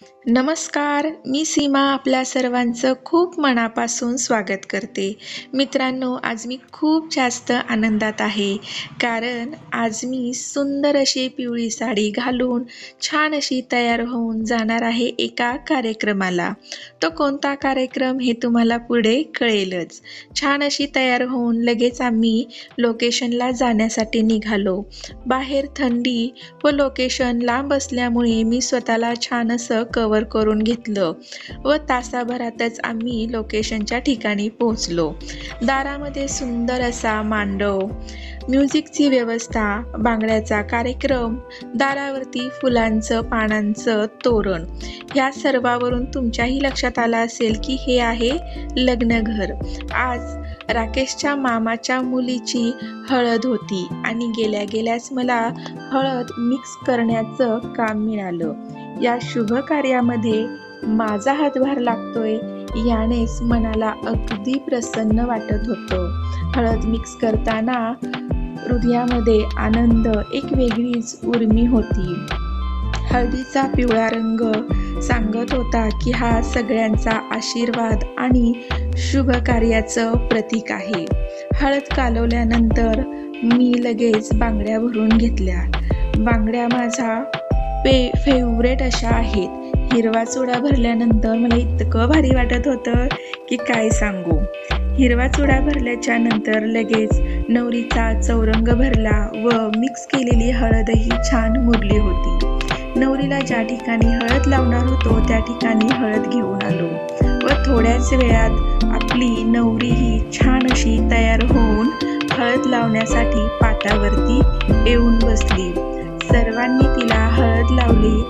नमस्कार, मी सीमा आपल्या सर्वांचं खूप मनापासून स्वागत करते. मित्रांनो, आज मी खूप जास्त आनंदात आहे. कारण आज मी सुंदर अशी पिवळी साडी घालून छान अशी तयार होऊन जाणार आहे एका कार्यक्रमाला. तो कोणता कार्यक्रम हे तुम्हाला पुढे कळेलच. छान अशी तयार होऊन लगेच आम्ही लोकेशनला जाण्यासाठी निघालो. बाहेर थंडी व लोकेशन लांब असल्यामुळे मी स्वतःला छान असं कव्हर करून घेतलं व तासाभरातच आम्ही लोकेशनच्या ठिकाणी पोहोचलो. दारामध्ये सुंदर असा मांडव, म्युझिकची व्यवस्था, बांगड्याचा कार्यक्रम, दारावरती फुलांचं पानांचं तोरण, ह्या सर्वावरून तुमच्याही लक्षात आलं असेल की हे आहे लग्नघर. आज राकेशच्या मामाच्या मुलीची हळद होती आणि गेल्या गेल्याच मला हळद मिक्स करण्याचं काम मिळालं. या शुभ कार्यामध्ये माझा हातभार लागतोय यानेच मनाला अगदी प्रसन्न वाटत होतं. हळद मिक्स करताना हृदयामध्ये आनंद, एक वेगळीच उर्मी होती. हळदीचा पिवळा रंग सांगत होता की हा सगळ्यांचा आशीर्वाद आणि शुभ कार्याचं प्रतीक आहे. हळद कालवल्यानंतर मी लगेच बांगड्या भरून घेतल्या. बांगड्या माझा फेवरेट अशा आहेत. हिरवा चुडा भरल्यानंतर मला इतकं भारी वाटत होतं की काय सांगू. हिरवा चुडा भरल्याच्या नंतर लगेच नवरीचा चौरंग भरला व मिक्स केलेली हळदही छान मुरली होती. नवरीला ज्या ठिकाणी हळद लावणार होतो त्या ठिकाणी हळद घेऊन आलो व थोड्याच वेळात आपली नवरी ही छान अशी तयार होऊन हळद लावण्यासाठी पाटावरती येऊन बसली. सर्वांनी तिला हळद लावली